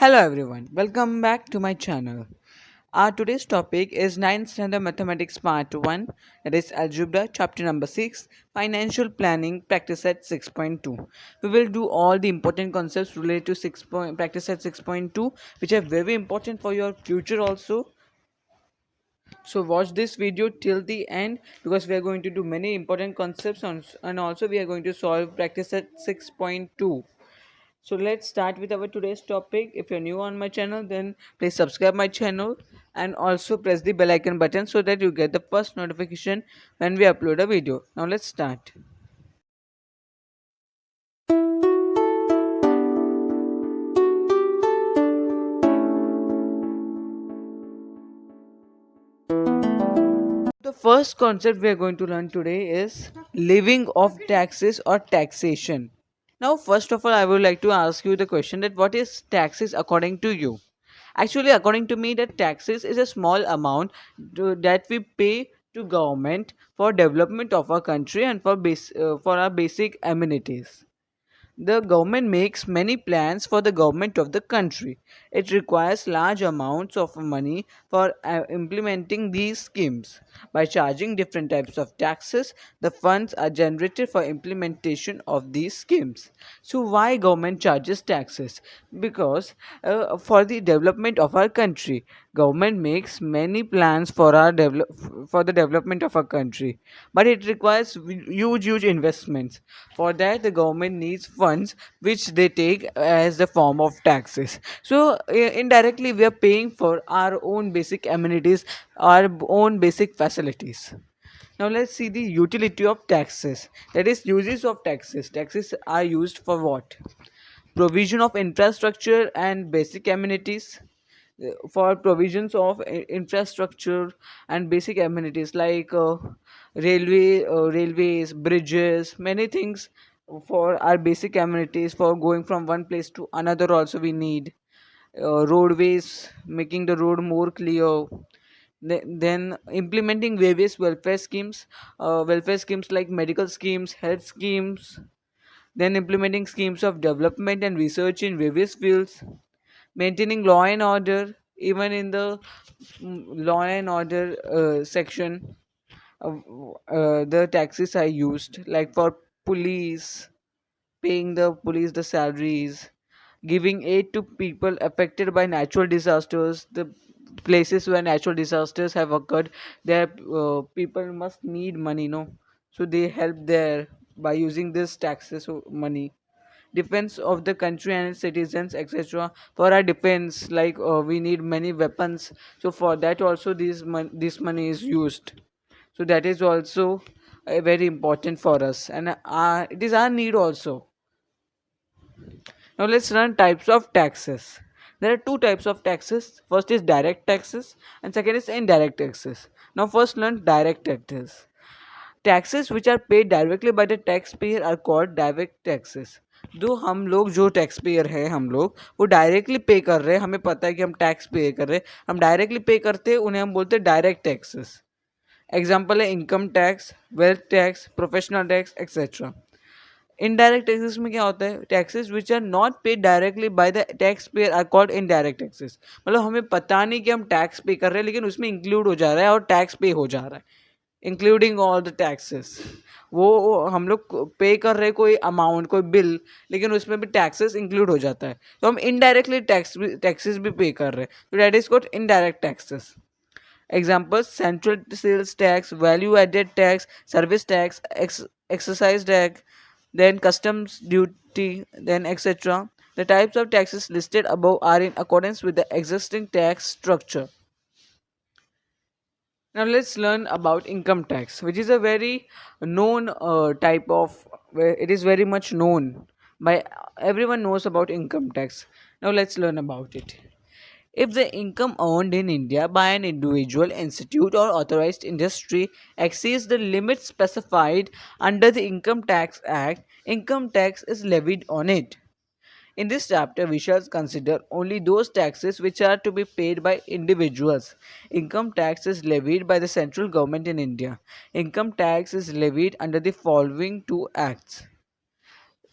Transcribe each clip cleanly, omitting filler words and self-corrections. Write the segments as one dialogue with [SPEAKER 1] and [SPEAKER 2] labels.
[SPEAKER 1] Hello everyone, welcome back to my channel. Our today's topic is 9th Standard Mathematics Part 1, that is Algebra Chapter number 6, Financial Planning Practice at 6.2. We will do all the important concepts related to Practice at 6.2, which are very important for your future also. So watch this video till the end because we are going to do many important concepts and also we are going to solve Practice at 6.2. So let's start with our today's topic. If you're new on my channel, then please subscribe my channel and also press the bell icon button so that you get the first notification when we upload a video. Now let's start. The first concept we are going to learn today is living off taxes or taxation. Now, first of all, I would like to ask you the question that what is taxes according to you? Actually, according to me, that taxes is a small amount that we pay to government for development of our country and for our basic amenities. The government makes many plans for the government of the country. It requires large amounts of money for implementing these schemes. By charging different types of taxes, the funds are generated for implementation of these schemes. So why government charges taxes? Because for the development of our country, government makes many plans for for the development of our country, but it requires huge investments. For that, the government needs funds which they take as the form of taxes. So indirectly we are paying for our own basic amenities, our own basic facilities. Now let's see the utility of taxes, that is uses of taxes. Taxes are used for what? Provision of infrastructure and basic amenities. For provisions of infrastructure and basic amenities like railways, bridges, many things. For our basic amenities, for going from one place to another also we need roadways, making the road more clear. Then implementing various welfare schemes like medical schemes, health schemes. Then implementing schemes of development and research in various fields. Maintaining law and order, even in the law and order section, the taxes are used, like for police, paying the police the salaries, giving aid to people affected by natural disasters. The places where natural disasters have occurred, there people must need money, no? So they help there by using this taxes money. Defense of the country and its citizens, etc. For our defense, like we need many weapons, so for that also this money is used. So that is also very important for us, and it is our need also. Now let's learn types of taxes. There are two types of taxes. First is direct taxes and second is indirect taxes. Now first learn direct taxes. Taxes which are paid directly by the taxpayer are called direct taxes. जो हम लोग जो tax payer है, हम लोग वो directly pay कर रहे हैं, हमें पता है कि हम टैक्स पे कर रहे हैं, हम डायरेक्टली पे करते हैं, उन्हें हम बोलते हैं डायरेक्ट टैक्सेस. एग्जाम्पल है income tax, wealth tax, professional tax, etcetera. Indirect taxes में क्या होता है? Taxes which are not paid directly by the tax payer are called indirect taxes. मतलब हमें पता नहीं कि हम टैक्स पे कर रहे हैं, लेकिन उसमें इंक्लूड हो जा रहा है और टैक्स पे हो जा रहा है, इंक्लूडिंग ऑल द टैक्सेस. वो हम लोग पे कर रहे कोई अमाउंट, कोई बिल, लेकिन उसमें भी टैक्सेस इंक्लूड हो जाता है, तो हम इनडायरेक्टली टैक्सेस भी पे कर रहे हैं. तो that is called indirect taxes. Example central sales tax, value added tax, service tax, excise tax, then customs duty, then etc. The types of taxes listed above are in accordance with the existing tax structure. Now let's learn about income tax, which is a very known type of, where it is very much known by everyone knows about income tax. Now let's learn about it. If the income earned in India by an individual, institute, or authorized industry exceeds the limit specified under the Income Tax Act, income tax is levied on it. In this chapter, we shall consider only those taxes which are to be paid by individuals. Income tax is levied by the central government in India. Income tax is levied under the following two acts.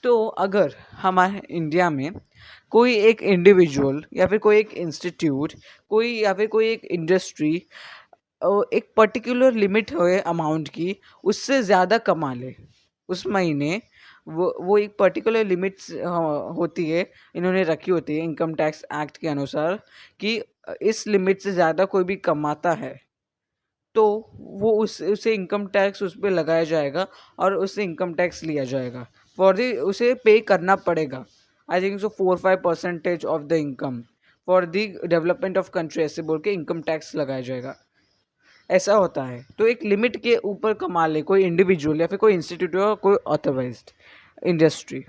[SPEAKER 1] तो अगर हमारे India में कोई एक individual या फिर कोई एक इंस्टीट्यूट कोई या फिर कोई एक इंडस्ट्री एक पर्टिकुलर लिमिट हो अमाउंट की, उससे ज़्यादा कमा ले उस महीने, वो एक पर्टिकुलर लिमिट्स होती है, इन्होंने रखी होती है इनकम टैक्स एक्ट के अनुसार, कि इस लिमिट से ज़्यादा कोई भी कमाता है तो वो उसे इनकम टैक्स उस पर लगाया जाएगा और उससे इनकम टैक्स लिया जाएगा। फॉर दी उसे पे करना पड़ेगा, I think so 4-5% of the income for the development of country, ऐसे बोल के इनकम टैक्स लगाया जाएगा। ऐसा होता है। तो एक लिमिट के ऊपर कमा ले कोई इंडिविजुअल या फिर कोई इंस्टीट्यूट या कोई ऑथराइज्ड इंडस्ट्री,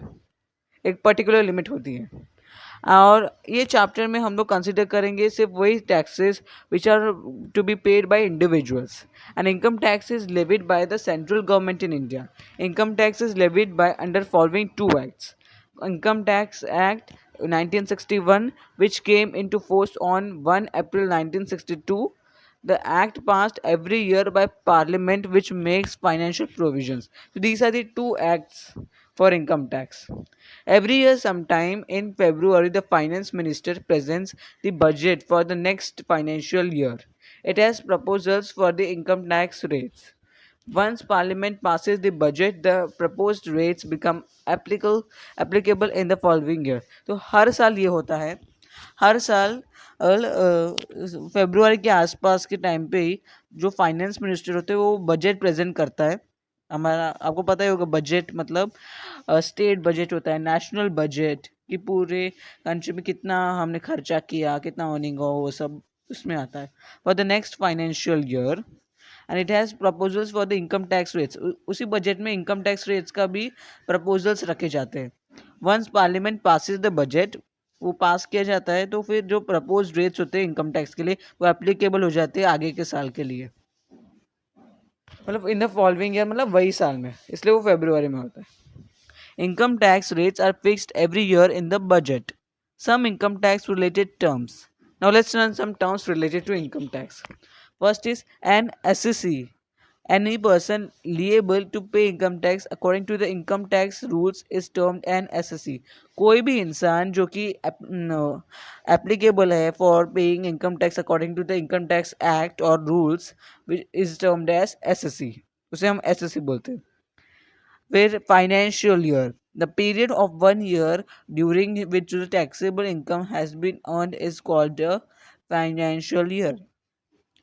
[SPEAKER 1] एक पर्टिकुलर लिमिट होती है। और ये चैप्टर में हम लोग कंसिडर करेंगे सिर्फ वही taxes which are to be paid by individuals. And income tax is levied by the central government in India. Income tax is levied by under following two acts: Income Tax Act 1961, which came into force on 1 April 1962. The act passed every year by Parliament, which makes financial provisions. So these are the two acts for income tax. Every year, sometime in February, the finance minister presents the budget for the next financial year. It has proposals for the income tax rates. Once Parliament passes the budget, the proposed rates become applicable in the following year. तो हर साल ये होता है, हर साल फरवरी के आसपास के time पे ही जो फाइनेंस मिनिस्टर होते हैं वो बजट प्रेजेंट करता है। हमारा आपको पता ही होगा, बजट मतलब स्टेट बजट होता है, नेशनल बजट कि पूरे कंट्री में कितना हमने खर्चा किया, कितना अर्निंग हो, वो सब उसमें आता है for the next financial year. And it has proposals for the income tax rates. उसी बजट में इनकम टैक्स रेट्स का भी प्रपोजल्स रखे जाते हैं। Once parliament passes the budget, वो पास किया जाता है तो फिर जो प्रपोज रेट्स होते हैं इनकम टैक्स के लिए वो एप्लीकेबल हो जाते हैं आगे के साल के लिए, मतलब इन द फॉलोइंग ईयर, मतलब वही साल में, इसलिए वो फरवरी में होता है। Income tax rates are fixed every year in the budget. Some income tax related terms. Now let's learn some terms related to income tax. First is an assessee. Any person liable to pay income tax according to the income tax rules is termed an assessee. कोई भी इंसान जो कि applicable है for paying income tax according to the income tax act or rules which is termed as assessee, उसे हम assessee बोलते हैं। फिर financial year, the period of 1 year during which the taxable income has been earned is called the financial year.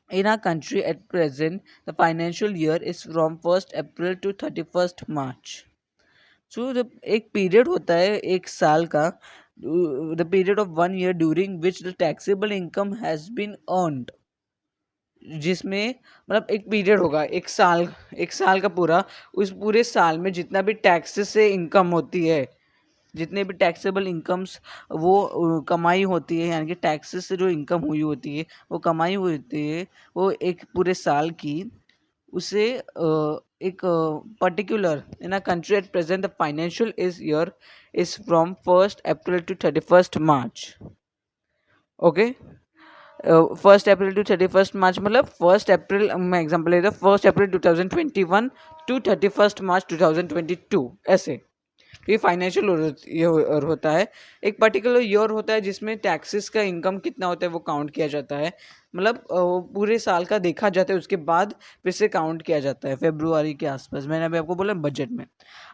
[SPEAKER 1] In our country at present, the financial year is from 1st April to 31st March. So the एक period होता है एक साल का, the period of 1 year during which the taxable income has been earned, जिसमें मतलब एक period होगा एक साल का पूरा, उस पूरे साल में जितना भी टैक्सेस से इनकम होती है, जितने भी टैक्सेबल इनकम्स वो कमाई होती है, यानी कि टैक्सेस से जो इनकम हुई होती है वो कमाई हुई होती है, वो एक पूरे साल की, उसे एक particular in a country at present the financial year is from 1st April to 31st March. Okay, 1st April to 31st March मतलब 1st April, मैं एग्जाम्पल लेता हूँ, 1st April 2021 to 31st March 2022, ऐसे ये फाइनेंशियल ईयर होता है। एक particular year होता है जिसमें टैक्सेस का इनकम कितना होता है वो काउंट किया जाता है, मतलब पूरे साल का देखा जाता है, उसके बाद फिर से काउंट किया जाता है फरवरी के आसपास। मैंने अभी आपको बोला बजट में।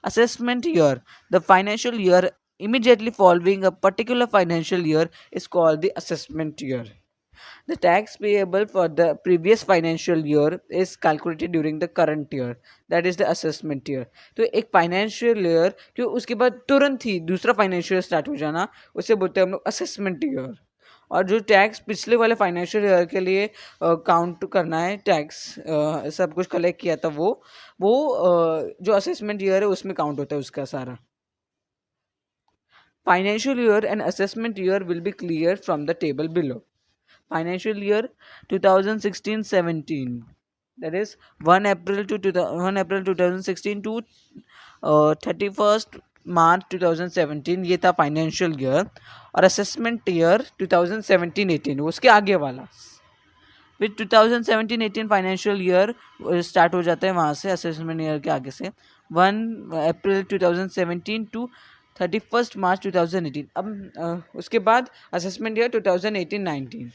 [SPEAKER 1] Assessment year, the financial year immediately following a particular financial year is called the assessment year. The tax payable for the previous financial year is calculated during the current year, that is the assessment year. तो एक financial year जो उसके बाद तुरंत ही दूसरा financial start हो जाना, उसे बोलते हैं हम लोग असेसमेंट ईयर। और जो टैक्स पिछले वाले फाइनेंशियल ईयर के लिए काउंट करना है, टैक्स सब कुछ कलेक्ट किया था, वो जो असेसमेंट ईयर है उसमें काउंट होता है उसका सारा। Financial year and assessment year will be clear from the table below. Financial year 2016-17, that is 1 April 2016 to 31st March 2017, ये था फाइनेंशियल ईयर। और असेसमेंट ईयर 2017-18 उसके आगे वाला। फिर 2017-18 फाइनेंशियल ईयर स्टार्ट हो जाता है वहाँ से, असेसमेंट ईयर के आगे से 1 अप्रैल 2017 टू 31 मार्च 2018। अब उसके बाद assessment year 2018-19।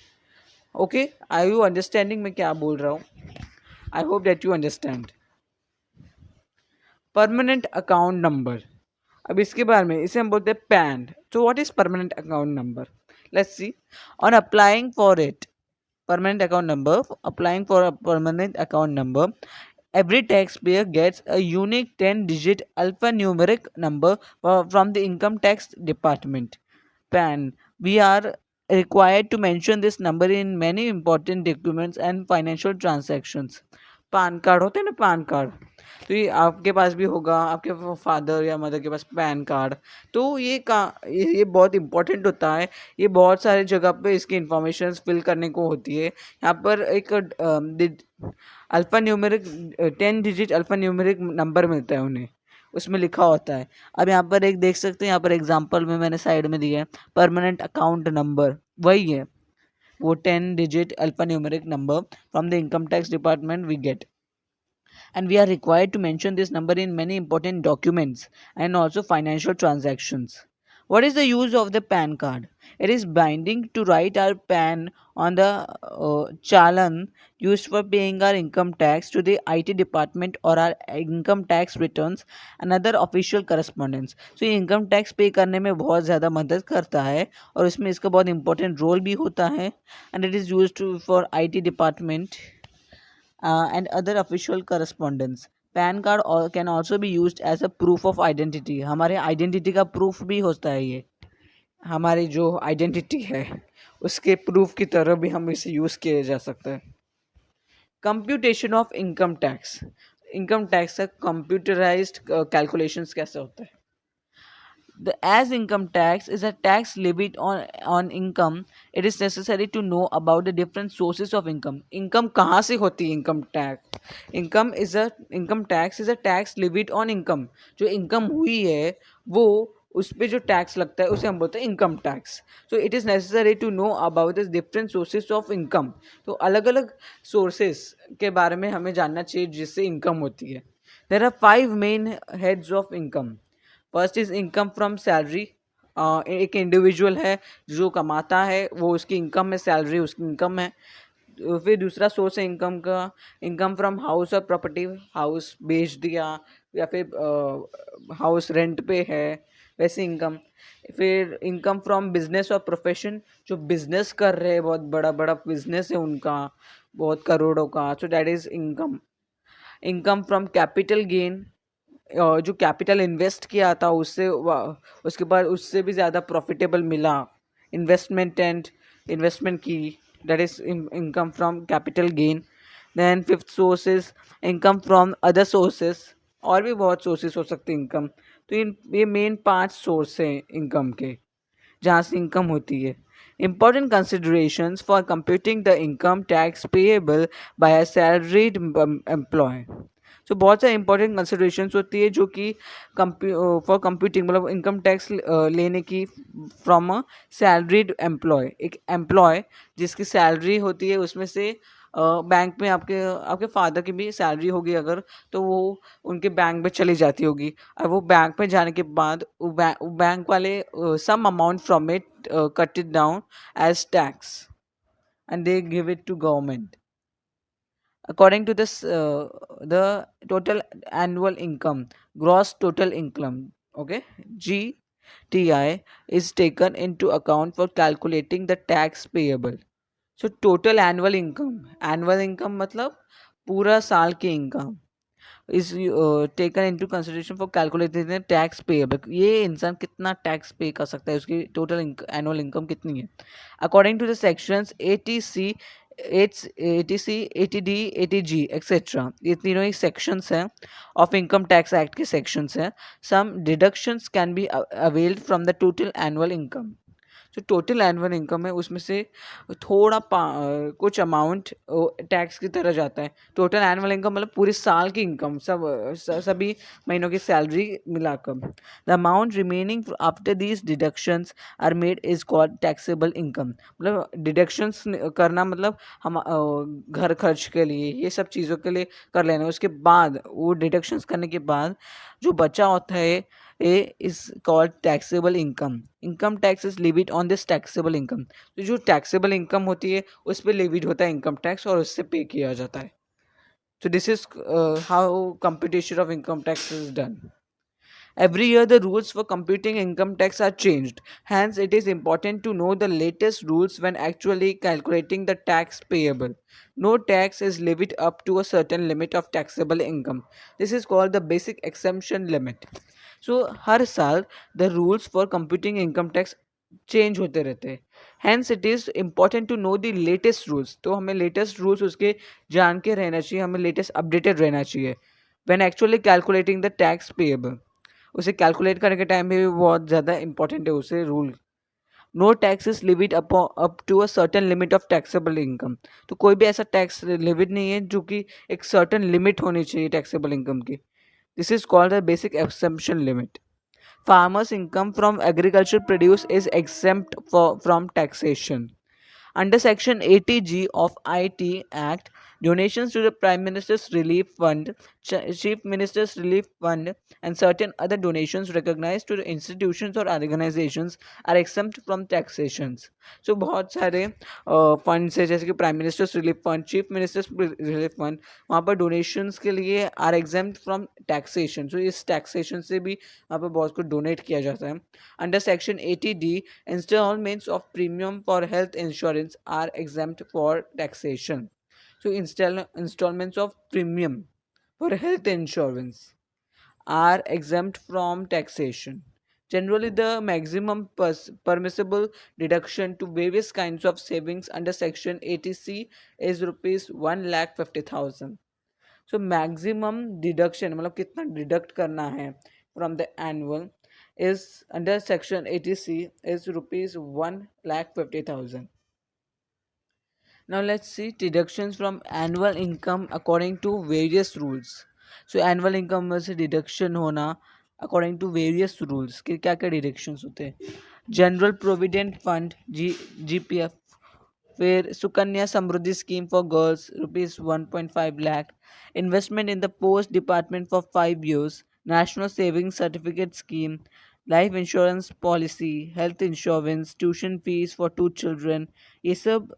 [SPEAKER 1] Okay, are you understanding मैं क्या बोल रहा हूँ? I hope that you understand. Permanent account number, अब इसके बारे में, इसे हम बोलते हैं पैन। तो what is permanent account number? Let's see. On applying for it, permanent account number, applying for a permanent account number, every taxpayer gets a unique 10-digit alphanumeric number from the income tax department, PAN. We are required to mention this number in many important documents and financial transactions. PAN card होते हैं ना, PAN card, तो ये आपके पास भी होगा, आपके father या मदर के पास पैन कार्ड। तो ये बहुत इंपॉर्टेंट होता है। ये बहुत सारे जगह पे इसकी इंफॉर्मेशन फिल करने को होती है। यहाँ पर एक alpha numeric 10 digit alpha numeric number मिलता है उन्हें, उसमें लिखा होता है। अब यहाँ पर एक देख सकते हैं, यहाँ पर एग्जाम्पल में मैंने साइड में दिया है परमानेंट अकाउंट नंबर, वही है वो 10 digit alpha numeric number from the income tax department we get, and we are required to mention this number in many important documents and also financial transactions. What is the use of the PAN card? It is binding to write our PAN on the challan used for paying our income tax to the IT department or our income tax returns and other official correspondence. So ये income tax pay करने में बहुत ज़्यादा मदद करता है और इसमें इसका बहुत important role भी होता है, and it is used for IT department and other official correspondence. PAN card can also be used as a proof of identity, हमारे आइडेंटिटी का प्रूफ भी होता है। ये हमारी जो आइडेंटिटी है उसके प्रूफ की तरह भी हम इसे यूज़ किया जा सकता है। Computation of income tax, income tax का कंप्यूटराइज्ड कैलकुलेशंस कैसे होता है? As income tax is a tax levied on income, it is necessary to know about the different sources of income. Income कहाँ से होती है? income tax, income tax is a tax levied on income. जो income हुई है वो उस पर जो टैक्स लगता है उसे हम बोलते हैं income tax. So it is necessary to know about the different sources of income. तो अलग अलग सोर्सेज के बारे में हमें जानना चाहिए जिससे इनकम होती है। There are 5 main heads of income. First is income from salary, एक इंडिविजुअल है जो कमाता है वो उसकी इनकम है, सैलरी उसकी इनकम है। फिर दूसरा सोर्स है इनकम का, इनकम फ्रॉम हाउस और प्रॉपर्टी, हाउस बेच दिया या फिर हाउस रेंट पे है वैसे इनकम। फिर इनकम फ्रॉम बिजनेस और प्रोफेशन, जो बिजनेस कर रहे हैं, बहुत बड़ा बड़ा बिजनेस है उनका, बहुत करोड़ों का, so that is income. Income from capital gain, जो कैपिटल इन्वेस्ट किया था उससे उसके बाद उससे भी ज़्यादा प्रॉफिटेबल मिला, इन्वेस्टमेंट की, that is income from capital gain. Then fifth source is income from other sources, और भी बहुत सोर्सेस हो सकते हैं इनकम। तो ये मेन 5 सोर्स हैं इनकम के जहाँ से इनकम होती है। Important considerations for computing the income tax payable by a salaried employee. तो बहुत सारे इंपॉर्टेंट कंसिडरेशंस होती है जो कि फॉर कंप्यूटिंग, मतलब इनकम टैक्स लेने की फ्रॉम अ सैलरीड एम्प्लॉय। एक एम्प्लॉय जिसकी सैलरी होती है उसमें से बैंक में आपके फादर की भी सैलरी होगी अगर, तो वो उनके बैंक में चली जाती होगी। और वो बैंक में जाने के बाद बैंक वाले some amount from it cut it down as tax and they give it to government according to this the total annual income, gross total income, okay, GTI is taken into account for calculating the tax payable. So total annual income मतलब पूरा साल की income is taken into consideration for calculating the tax payable. ये इंसान कितना tax पे कर सकता है, उसकी टोटल एनुअल इनकम कितनी है। According to the sections 80C, 80C, 80D, 80G etcetera, ये तीनों ही सेक्शंस हैं ऑफ इनकम टैक्स एक्ट के सेक्शंस हैं। Some deductions can be availed from the total annual income. जो टोटल एनुअल इनकम है उसमें से थोड़ा कुछ अमाउंट टैक्स की तरह जाता है। टोटल एनुअल इनकम मतलब पूरे साल की इनकम, सभी महीनों की सैलरी मिलाकर। The amount remaining after these deductions are made is called taxable income. मतलब डिडक्शंस करना मतलब हम घर खर्च के लिए ये सब चीज़ों के लिए कर लेना, उसके बाद वो डिडक्शंस करने के बाद जो बचा होता है A is called taxable income. Income tax is levied on this taxable income. तो जो taxable income होती है उस पर levied होता है income tax और उससे पे किया जाता है. So this is how computation of income tax is done. Every year the rules for computing income tax are changed. Hence it is important to know the latest rules when actually calculating the tax payable. No tax is levied up to a certain limit of taxable income. This is called the basic exemption limit. So हर साल the rules for computing income tax change होते रहते हैं. Hence it is important to know the latest rules. तो हमें latest rules उसके जान के रहना चाहिए, हमें लेटेस्ट अपडेटेड रहना चाहिए when actually calculating the tax payable. उसे कैलकुलेट करने के टाइम में भी बहुत ज़्यादा इंपॉर्टेंट है उसे rule. No tax is limit up to a certain limit of taxable income. तो कोई भी ऐसा टैक्स लिमिट नहीं है जो कि एक सर्टन लिमिट होनी चाहिए टैक्सेबल इनकम की. This is called the basic exemption limit. Farmers' income from agricultural produce is exempt from taxation. Under Section 80G of IT Act, donations to the Prime Minister's Relief Fund, Chief Minister's Relief Fund, and certain other donations recognized to the institutions or organizations are exempt from taxations. So बहुत सारे funds है जैसे कि prime ministers relief fund, chief ministers relief fund, वहाँ पर donations के लिए are exempt from taxation. सो इस टैक्सेशन से भी वहाँ पर बहुत कुछ डोनेट किया जाता है. Under section 80D, installments of premium for health insurance are exempt for taxation. So installments of premium for health insurance are exempt from taxation. Generally, the maximum permissible deduction to various kinds of savings under Section 80C is rupees 1,50,000. So maximum deduction मतलब कितना deduct करना है from the annual is under Section 80C is rupees 1,50,000. Now let's see deductions from annual income according to various rules. So annual income में से deduction होना according to various rules. कि क्या क्या deductions होते हैं. General Provident Fund GPF, फिर Sukanya Samriddhi scheme for girls rupees 1.5 lakh, investment in the post department for 5 years, national saving certificate scheme, life insurance policy, health insurance, tuition fees for 2 children. ये सब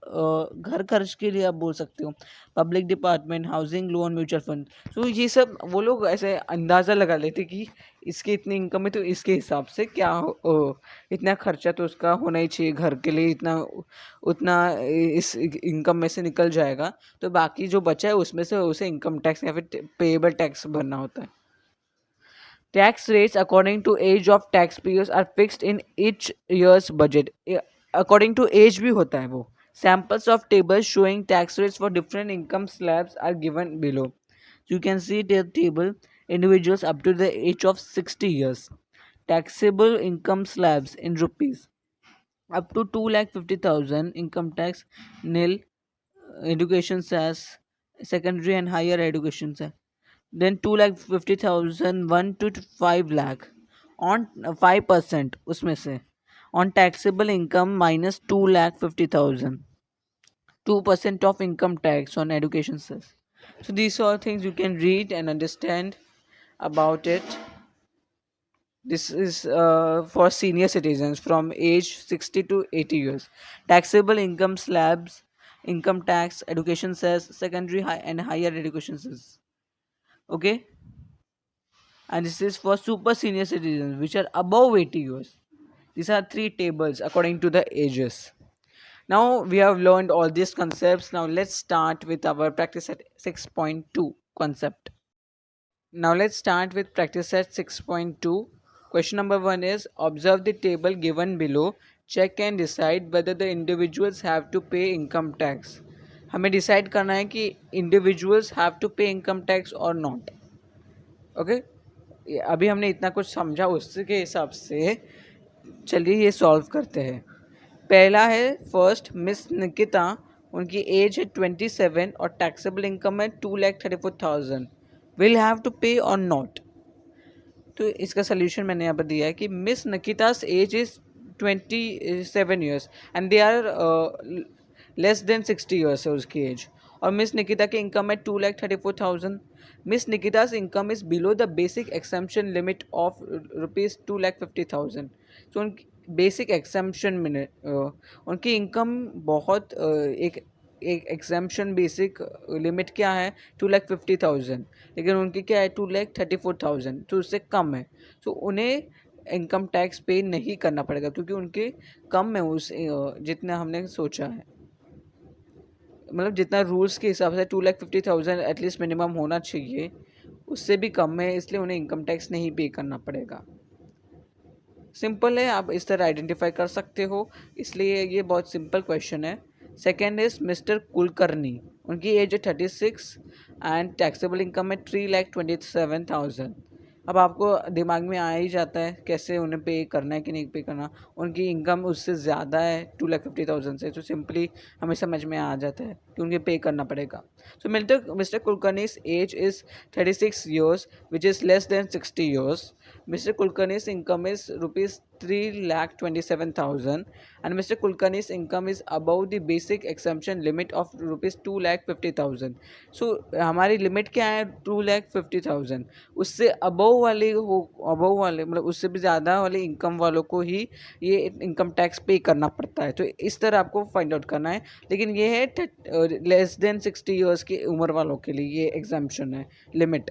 [SPEAKER 1] घर खर्च के लिए आप बोल सकते हो. Public department, housing loan, mutual fund. तो ये सब वो लोग ऐसे अंदाज़ा लगा लेते कि इसकी इतनी इनकम है तो इसके हिसाब से क्या इतना खर्चा तो उसका होना ही चाहिए घर के लिए, इतना उतना इस इनकम में से निकल जाएगा. तो बाकी जो बचा है उसमें से उसे इनकम टैक्स या फिर पेएबल टैक्स भरना होता है. Tax rates according to age of taxpayers are fixed in each year's budget. According to age भी होता है वो. Samples of tables showing tax rates for different income slabs are given below. You can see the table individuals up to the age of 60 years. Taxable income slabs in rupees. Up to 2,50,000 income tax nil. Education says secondary and higher education says. Then 2,50,000 1 to 5 lakh on 5% उसमें से on taxable income minus 2,50,000, 2% of income tax on education cess. So these are things you can read and understand about it. This is for senior citizens from age 60 to 80 years. Taxable income slabs, income tax, education cess, secondary high and higher education cess. Okay. And this is for super senior citizens which are above 80 years. These are three tables according to the ages. Now we have learned all these concepts. Now let's start with our practice at 6.2 concept. Now let's start with practice at 6.2. Question number 1 is observe the table given below. Check and decide whether the individuals have to pay income tax. हमें decide करना है कि individuals have to pay income tax or not. Okay? अभी हमने इतना कुछ समझा, उसके हिसाब से चलिए ये सॉल्व करते हैं. पहला है फर्स्ट मिस निकिता, उनकी एज है 27 और टैक्सेबल इनकम है 2,34,000। विल हैव टू पे और नॉट? तो इसका सोल्यूशन मैंने यहाँ पर दिया है कि miss Nikita's age is 27 years and they are less than 60 years है उसकी एज, और मिस निकिता की इनकम है 2,34,000। Miss Nikita's income is below the basic exemption limit of ₹2,50,000। तो उनकी बेसिक एक्सम्पशन में उनकी इनकम बहुत एक एग्जाम्पशन बेसिक लिमिट क्या है 2,50,000, लेकिन उनकी क्या है 2,34,000, तो उससे कम है। तो उन्हें इनकम टैक्स पे नहीं करना पड़ेगा क्योंकि उनके कम है उस जितना हमने सोचा है, मतलब जितना रूल्स के हिसाब से 2,50,000 एटलीस्ट मिनिमम होना चाहिए, उससे भी कम है, इसलिए उन्हें इनकम टैक्स नहीं पे करना पड़ेगा। सिंपल है, आप इस तरह आइडेंटिफाई कर सकते हो, इसलिए ये बहुत सिंपल क्वेश्चन है। सेकेंड इज मिस्टर कुलकर्णी, उनकी एज है 36 एंड टैक्सेबल इनकम है 3,27,000। अब आपको दिमाग में आ ही जाता है कैसे उन्हें पे करना है कि नहीं पे करना, उनकी इनकम उससे ज़्यादा है 2,50,000 से, तो सिंपली हमें समझ में आ जाता है कि उनके पे करना पड़ेगा। So mister Kulkarni's age is 36 years which is less than 60 years. Mr. Kulkarni's income is rupees 3,27,000 and Mr. Kulkarni's income is above the basic exemption limit of rupees 2,50,000. So हमारी लिमिट क्या है 2,50,000, उससे अबव वाले मतलब उससे भी ज़्यादा वाले इनकम वालों को ही ये इनकम टैक्स पे करना पड़ता है। तो इस तरह आपको फाइंड आउट करना है, लेकिन ये है लेस देन 60 ईयर्स की उम्र वालों के लिए ये एग्जाम्पशन है limit.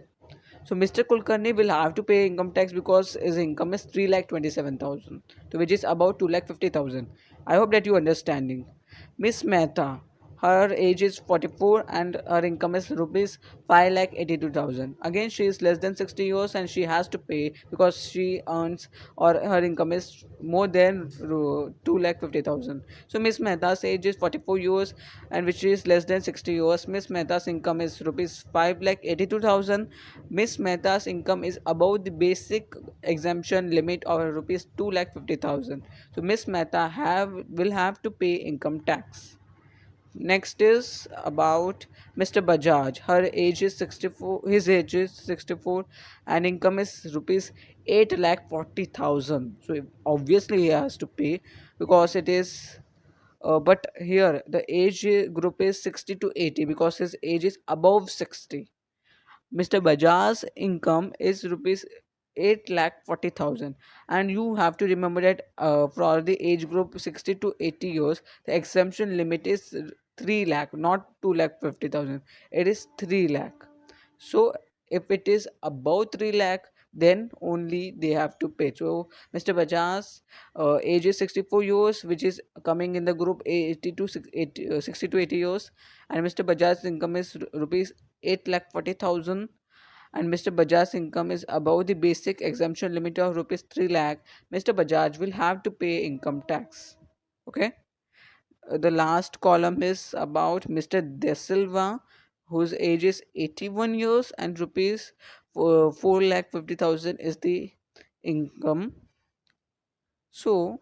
[SPEAKER 1] So Mr. Kulkarni will have to pay income tax because his income is 3,27,000, so which is about 2,50,000. I hope that you understanding. Miss Mehta, her age is 44 and her income is rupees 5,82,000. Again, she is less than 60 years and she has to pay because she earns or her income is more than 2,50,000. So Miss Mehta's age is 44 years and which is less than 60 years. Miss Mehta's income is rupees 5,82,000. Miss Mehta's income is above the basic exemption limit of rupees 2,50,000. So Miss Mehta will have to pay income tax. Next is about Mr. Bajaj. Her age is 64. His age is 64, and income is rupees 8,40,000. So obviously he has to pay because it is. But here the age group is 60 to 80 because his age is above 60. Mr. Bajaj's income is rupees 8,40,000, and you have to remember that for the age group 60 to 80 years, the exemption limit is 3 lakh, not 2,50,000. It is 3 lakh. So if it is above 3 lakh, then only they have to pay. So Mr. Bajaj's age is 64 years, which is coming in the group 80 to 60 to 80 years, and Mr. Bajaj's income is rupees 8,40,000, and Mr. Bajaj's income is above the basic exemption limit of rupees 3 lakh. Mr. Bajaj will have to pay income tax. Okay. The last column is about Mr. De Silva, whose age is 81 years and rupees 4,50,000 is the income. So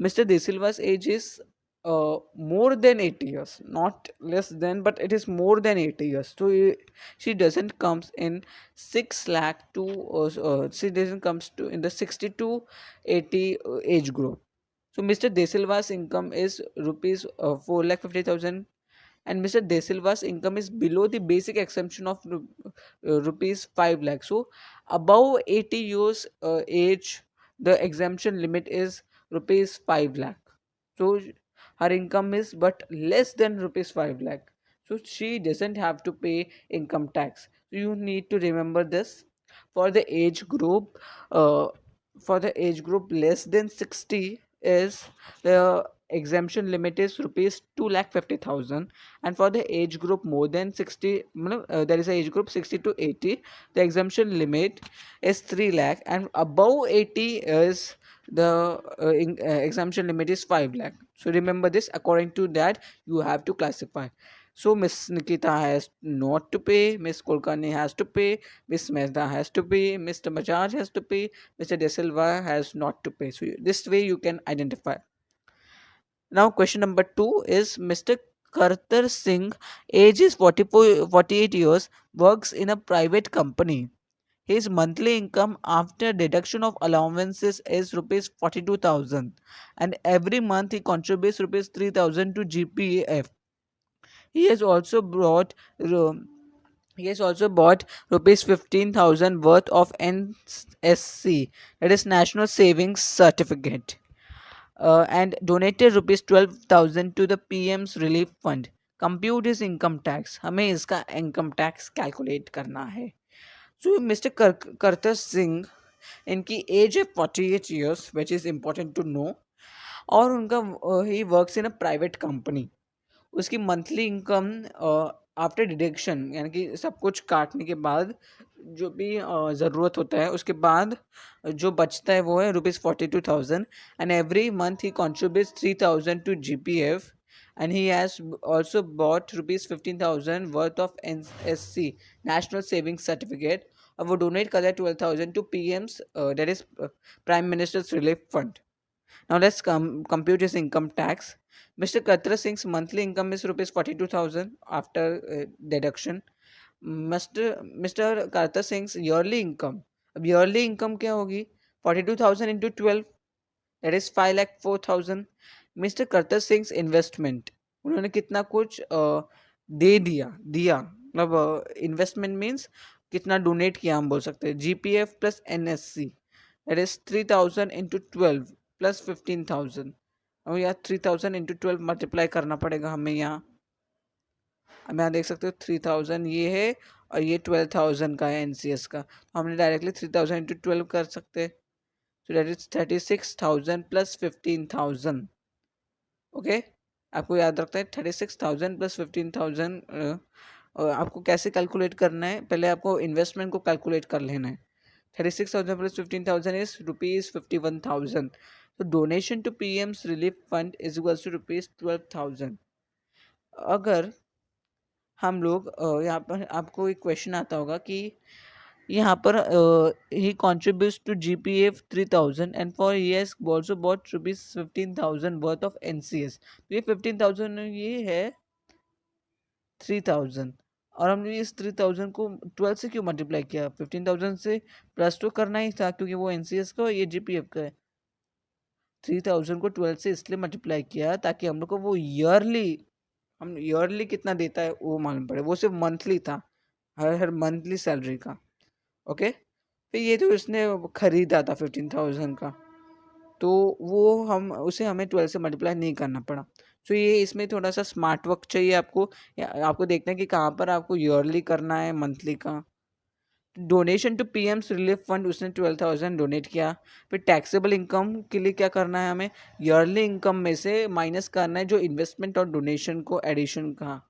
[SPEAKER 1] Mr. De Silva's age is more than 80 years, not less than, but it is more than 80 years. So she doesn't comes in 6 lakh to, she doesn't comes to in the 60 to 80 age group. So Mr. De Silva's income is rupees 4,50,000, and Mr. De Silva's income is below the basic exemption of rupees 5 lakh. So above 80 years age, the exemption limit is rupees 5 lakh. So her income is but less than rupees 5 lakh. So she doesn't have to pay income tax. So you need to remember this. For the age group, uh, less than 60 is the exemption limit is rupees 2,50,000, and for the age group more than 60, there is a age group 60 to 80, the exemption limit is 3 lakh, and above 80 is the exemption limit is 5 lakh. So remember this, according to that you have to classify. So Miss Nikita has not to pay, Miss Kulkarni has to pay, Miss Mehta has to pay, Mr. Bajaj has to pay, Mr. De Silva has not to pay. So this way you can identify. Now question number 2 is Mr. Kartar Singh, age is 48 years, works in a private company. His monthly income after deduction of allowances is rupees 42,000 and every month he contributes rupees 3,000 to GPAF. He has also brought ru- he has also bought rupees 15,000 worth of NSC, that is National Savings Certificate, and donated rupees 12,000 to the PM's Relief Fund. Compute his income tax. हमें इसका income tax calculate करना है. So Mr. Kartar Singh, इनकी age है 48 years which is important to know, और उनका ही works in a private company. उसकी मंथली इनकम आफ्टर डिडक्शन यानी कि सब कुछ काटने के बाद जो भी ज़रूरत होता है उसके बाद जो बचता है वो है रुपीज़ 42,000 एंड एवरी मंथ ही contributes 3,000 to GPF and he has also bought rupees 15,000 worth of NSC National Savings Certificate और वो डोनेट कर रहा है 12,000 to PM's that is Prime Minister's Relief Fund. Now let's compute his income tax. Mr. Katra Singh's monthly income is rupees 42,000 after deduction. Mr. Katra Singh's yearly income. अब yearly income क्या होगी? 42,000 into 12, that is 5,04,000. Mr. Katra Singh's investment. उन्होंने कितना कुछ दे दिया मतलब investment means कितना donate किया हम बोल सकते हैं. GPF plus NSC, that is 3,000 into 12 plus 15,000. और यहाँ 3,000 into 12 मल्टीप्लाई करना पड़ेगा हमें. हम यहाँ देख सकते हो 3,000 ये है और ये 12,000 का है NCS का, तो हमने डायरेक्टली 3,000 into 12 कर सकते हैं. सो डेट इज 36,000 प्लस 15,000. ओके, आपको याद रखना है 36,000 प्लस 15,000. आपको कैसे कैलकुलेट करना है, पहले आपको इन्वेस्टमेंट को कैलकुलेट कर लेना है. 36,000 plus 15,000 is rupees 51,000. So donation to PM's relief fund is equals to rupees 12,000. अगर हम लोग यहाँ पर आपको एक क्वेश्चन आता होगा कि यहाँ पर he contributes to GPF 3,000 and for he has also bought rupees 15,000 worth of NCS. तो ये 15,000 ये है 3,000 और हमने इस 3,000 को 12 से क्यों मल्टीप्लाई किया? 15,000 से प्लस तो करना ही था क्योंकि वो NCS का और ये GPF का है. 3,000 को 12 से इसलिए मल्टीप्लाई किया ताकि हम लोग को वो ईयरली कितना देता है वो मालूम पड़े. वो सिर्फ मंथली था, हर मंथली सैलरी का. ओके, फिर ये तो इसने खरीदा था 15,000 का, तो वो उसे हमें 12 से मल्टीप्लाई नहीं करना पड़ा. सो ये इसमें थोड़ा सा स्मार्ट वर्क चाहिए आपको. आपको देखना है कि कहाँ पर आपको ईयरली करना है मंथली का. Donation to PM's relief fund उसने 12,000 डोनेट किया. फिर टैक्सेबल इनकम के लिए क्या करना है, हमें ईयरली इनकम में से माइनस करना है जो इन्वेस्टमेंट और डोनेशन को एडिशन का.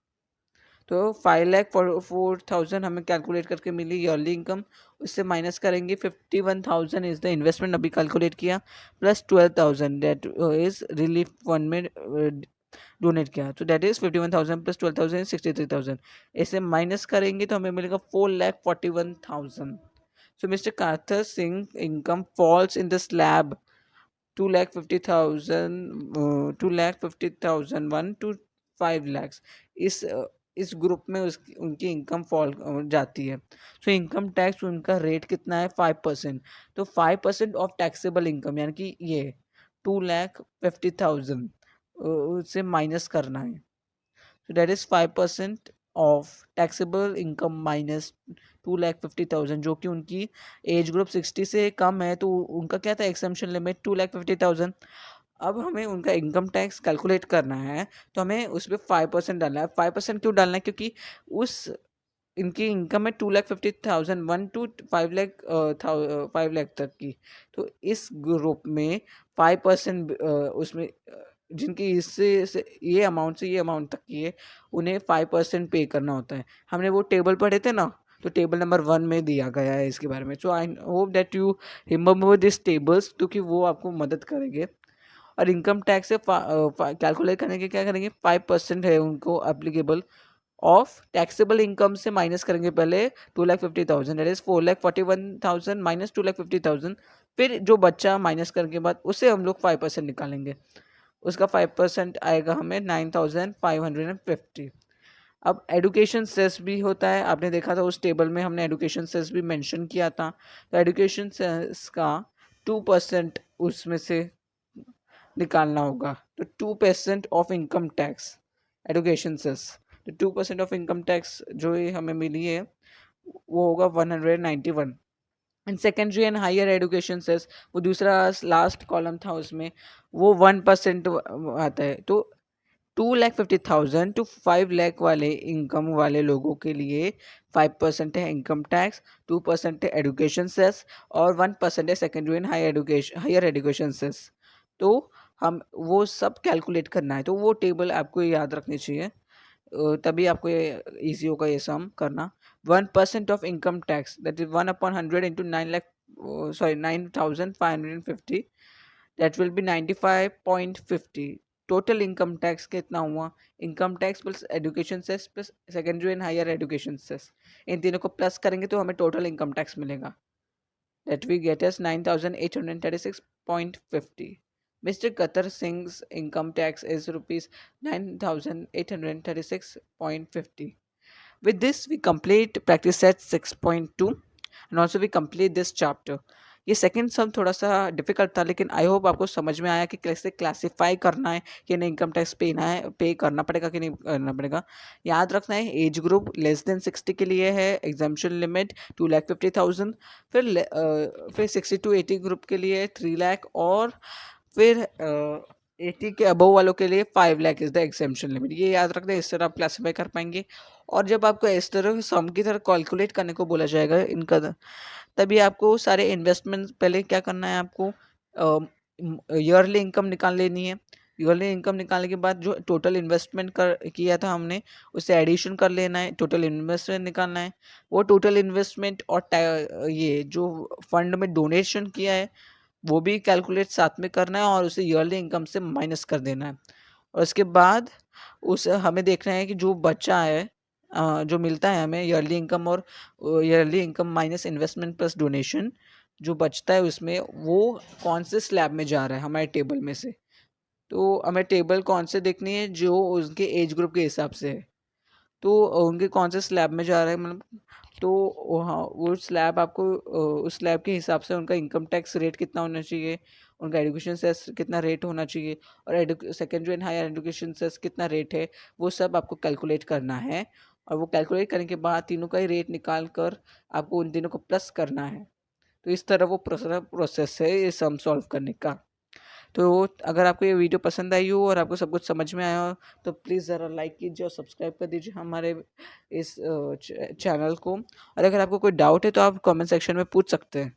[SPEAKER 1] तो 5,04,000 हमें कैलकुलेट करके मिली ईयरली इनकम. उससे माइनस करेंगे 51,000 इज द इन्वेस्टमेंट अभी कैलकुलेट किया, plus 12,000 that is relief fund में डोनेट किया. तो दैट इज 51,000 प्लस 12,000 63,000. इसे माइनस करेंगे तो हमें मिलेगा 4,41,000. So mister Kartar Singh income falls in the slab 2,50,000 2,50,000 1 to 5 lakhs. इस ग्रुप में उनकी इनकम फॉल जाती है. सो इनकम टैक्स उनका रेट कितना है 5%. तो 5% ऑफ टैक्सेबल इनकम यानी कि ये 2,50,000 उससे माइनस करना है. So that is 5% of taxable income minus 2,50,000 जो कि उनकी एज ग्रुप 60 से कम है. तो उनका क्या था एक्सेम्पशन लिमिट 2,50,000. अब हमें उनका इनकम टैक्स कैलकुलेट करना है तो हमें उस पर 5% डालना है. 5% क्यों डालना है? क्योंकि उस इनकी इनकम है 2,50,000 1 to 5 लाख तक की. तो इस ग्रुप में 5% उसमें जिनकी इससे ये अमाउंट से ये अमाउंट तक की है उन्हें 5% पे करना होता है. हमने वो टेबल पढ़े थे ना, तो टेबल नंबर 1 में दिया गया है इसके बारे में. So I hope that you remember this tables क्योंकि वो आपको मदद करेंगे. और इनकम टैक्स से कैलकुलेट करने के क्या करेंगे 5% है उनको एप्लीकेबल ऑफ टैक्सेबल इनकम से माइनस करेंगे पहले 2,50,000 दैट इज 4,41,000 माइनस 2,50,000. फिर जो बच्चा माइनस करने के बाद उससे हम लोग 5% निकालेंगे. उसका 5% आएगा हमें 9550। अब एडुकेशन सेस भी होता है, आपने देखा था उस टेबल में हमने एडुकेशन सेस भी मेंशन किया था। तो एडुकेशन सेस का 2% उसमें से निकालना होगा। तो 2% of income tax education cess, तो 2% ऑफ इनकम टैक्स जो ये हमें मिली है वो होगा 191। And secondary and higher education cess, वो दूसरा लास्ट कॉलम था उसमें, वो 1% आता है। तो 2,50,000 टू 5 लाख वाले इनकम वाले लोगों के लिए 5% है इनकम टैक्स, 2% है एजुकेशन सेस और 1% है secondary and higher education cess. तो हम वो सब कैलकुलेट करना है, तो वो टेबल आपको याद रखनी चाहिए, तभी आपको ये ईजी होगा ये सम करना। 1% of income tax that is 1/100 into 9 lakh, sorry 9,550, that will be 95.50। Total income tax कितना हुआ? Income tax plus education cess plus secondary and higher education cess, इन तीनों को प्लस करेंगे तो हमें टोटल इनकम टैक्स मिलेगा, that we get as 9,836.50. Mr. Qatar Singh's income tax is rupees 9,836.50. With this, we complete practice set 6.2 and also we complete this chapter. ये second सम थोड़ा सा डिफिकल्ट था, लेकिन आई होप आपको समझ में आया कि कैसे क्लासीफाई करना है कि नहीं इनकम टैक्स पे करना पड़ेगा कि नहीं करना पड़ेगा। याद रखना है एज ग्रुप लेस देन 60 के लिए है एग्जाम्पशन लिमिट 2,50,000, फिर 60 to 80 ग्रुप के लिए 3 लाख, और फिर 80 के अबव वालों के लिए 5 lakh is the exemption limit. ये याद रखना है, इस तरह आप क्लासीफाई कर पाएंगे। और जब आपको इस तरह सम की तरह कैलकुलेट करने को बोला जाएगा इनका, तभी आपको सारे इन्वेस्टमेंट पहले क्या करना है, आपको ईयरली इनकम निकाल लेनी है। ईयरली इनकम निकालने के बाद जो टोटल इन्वेस्टमेंट कर किया था हमने उससे एडिशन कर लेना है, टोटल इन्वेस्टमेंट निकालना है। वो टोटल इन्वेस्टमेंट और ये जो फंड में डोनेशन किया है वो भी कैलकुलेट साथ में करना है और उसे ईयरली इनकम से माइनस कर देना है। और उसके बाद उस हमें देखना है कि जो बचा है, जो मिलता है हमें ईयरली इनकम और yearly income minus investment plus donation, जो बचता है उसमें वो कौन से स्लैब में जा रहा है हमारे टेबल में से। तो हमें टेबल कौन से देखनी है, जो उनके एज ग्रुप के हिसाब से है, तो उनके कौन से स्लैब में जा रहा है, मतलब तो हाँ वो स्लैब आपको उस स्लैब के हिसाब से उनका इनकम टैक्स रेट कितना होना चाहिए, उनका एजुकेशन सेस कितना रेट होना चाहिए, और secondary and higher education cess कितना रेट है, वो सब आपको कैलकुलेट करना है। और वो कैलकुलेट करने के बाद तीनों का ही रेट निकाल कर आपको उन तीनों को प्लस करना है। तो इस तरह वो प्रोसेस है ये सम सॉल्व करने का। तो अगर आपको ये वीडियो पसंद आई हो और आपको सब कुछ समझ में आया हो तो प्लीज़ ज़रा लाइक कीजिए और सब्सक्राइब कर दीजिए हमारे इस चैनल को। और अगर आपको कोई डाउट है तो आप कमेंट सेक्शन में पूछ सकते हैं।